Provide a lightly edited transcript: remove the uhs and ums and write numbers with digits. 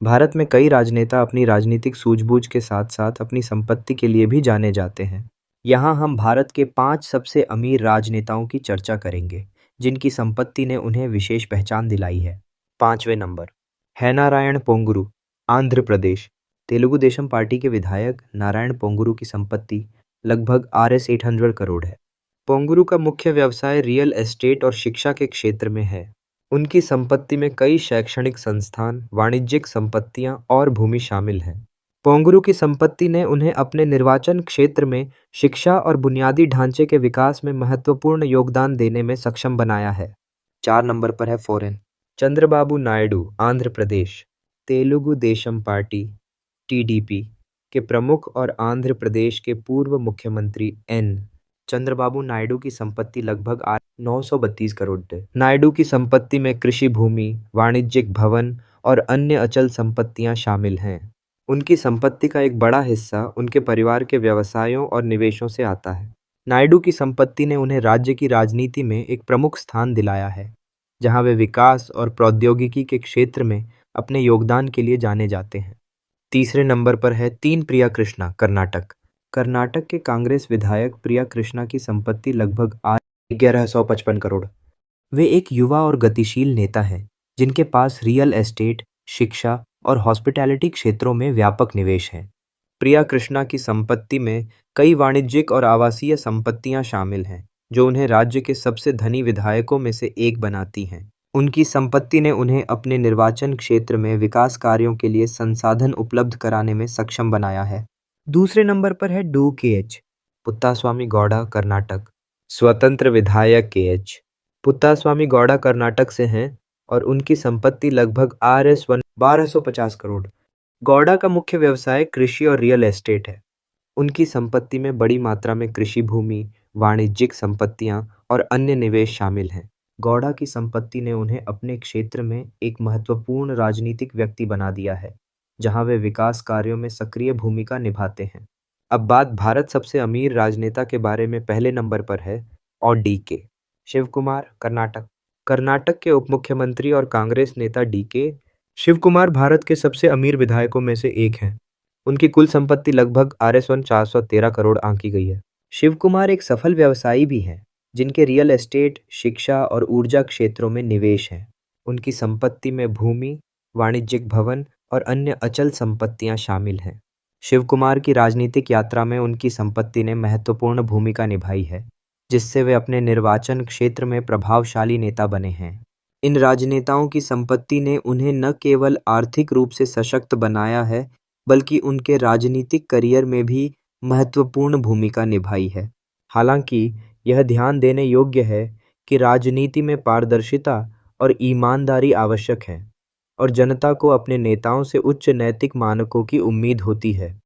भारत में कई राजनेता अपनी राजनीतिक सूझबूझ के साथ साथ अपनी संपत्ति के लिए भी जाने जाते हैं। यहाँ हम भारत के 5 सबसे अमीर राजनेताओं की चर्चा करेंगे, जिनकी संपत्ति ने उन्हें विशेष पहचान दिलाई है। 5वें नंबर है नारायण पोंगुरु, आंध्र प्रदेश। तेलुगु देशम पार्टी के विधायक नारायण पोंगुरु की संपत्ति लगभग Rs 800 करोड़ है। पोंगुरु का मुख्य व्यवसाय रियल एस्टेट और शिक्षा के क्षेत्र में है। उनकी संपत्ति में कई शैक्षणिक संस्थान, वाणिज्यिक संपत्तियां और भूमि शामिल हैं। पोंगुरु की संपत्ति ने उन्हें अपने निर्वाचन क्षेत्र में शिक्षा और बुनियादी ढांचे के विकास में महत्वपूर्ण योगदान देने में सक्षम बनाया है। 4 नंबर पर है foreign. Chandrababu Naidu, Andhra Pradesh. Telugu Desam party (TDP) के प्रमुख और आंध्र प्रदेश के पूर्व मुख्यमंत्री एन. चंद्रबाबू नायडू की संपत्ति लगभग 932 करोड़ है। नायडू की संपत्ति में कृषि भूमि, वाणिज्यिक भवन और अन्य अचल संपत्तियां शामिल हैं। उनकी संपत्ति का एक बड़ा हिस्सा उनके परिवार के व्यवसायों और निवेशों से आता है। नायडू की संपत्ति ने उन्हें राज्य की राजनीति में एक प्रमुख स्थान दिलाया है, जहां वे विकास और प्रौद्योगिकी के क्षेत्र में अपने योगदान के लिए जाने जाते हैं। तीसरे नंबर पर है 3 प्रिया कृष्णा, कर्नाटक। कर्नाटक के कांग्रेस विधायक प्रिया कृष्णा की संपत्ति लगभग 1155 करोड़। वे एक युवा और गतिशील नेता हैं, जिनके पास रियल एस्टेट, शिक्षा और हॉस्पिटैलिटी क्षेत्रों में व्यापक निवेश है। प्रिया कृष्णा की संपत्ति में कई वाणिज्यिक और आवासीय संपत्तियां शामिल हैं, जो उन्हें राज्य के सबसे धनी विधायकों में से एक बनाती हैं। उनकी संपत्ति ने उन्हें अपने निर्वाचन क्षेत्र में विकास कार्यों के लिए संसाधन उपलब्ध कराने में सक्षम बनाया है। दूसरे नंबर पर है डू KH, पुत्तास्वामी गौड़ा, कर्नाटक। स्वतंत्र विधायक KH पुत्तास्वामी गौड़ा कर्नाटक से हैं और उनकी संपत्ति लगभग Rs 1250 करोड़। गौड़ा का मुख्य व्यवसाय कृषि और रियल एस्टेट है। उनकी संपत्ति में बड़ी मात्रा में कृषि भूमि, वाणिज्यिक संपत्तियां और अन्य निवेश शामिल हैं। गौड़ा की संपत्ति ने उन्हें अपने क्षेत्र में एक महत्वपूर्ण राजनीतिक व्यक्ति बना दिया है, जहां वे विकास कार्यों में सक्रिय भूमिका निभाते हैं। अब बात भारत सबसे अमीर राजनेता के बारे में। पहले नंबर पर है और DK शिव कुमार, कर्नाटक। कर्नाटक के उप मुख्यमंत्री और कांग्रेस नेता DK शिव कुमार भारत के सबसे अमीर विधायकों में से एक हैं। उनकी कुल संपत्ति लगभग Rs 413 करोड़ आंकी गई है। शिव कुमार एक सफल व्यवसायी भी हैं, जिनके रियल एस्टेट, शिक्षा और ऊर्जा क्षेत्रों में निवेश है। उनकी संपत्ति में भूमि, वाणिज्यिक भवन और अन्य अचल संपत्तियां शामिल हैं। शिव कुमार की राजनीतिक यात्रा में उनकी संपत्ति ने महत्वपूर्ण भूमिका निभाई है, जिससे वे अपने निर्वाचन क्षेत्र में प्रभावशाली नेता बने हैं। इन राजनेताओं की संपत्ति ने उन्हें न केवल आर्थिक रूप से सशक्त बनाया है, बल्कि उनके राजनीतिक करियर में भी महत्वपूर्ण भूमिका निभाई है। हालांकि यह ध्यान देने योग्य है कि राजनीति में पारदर्शिता और ईमानदारी आवश्यक है और जनता को अपने नेताओं से उच्च नैतिक मानकों की उम्मीद होती है।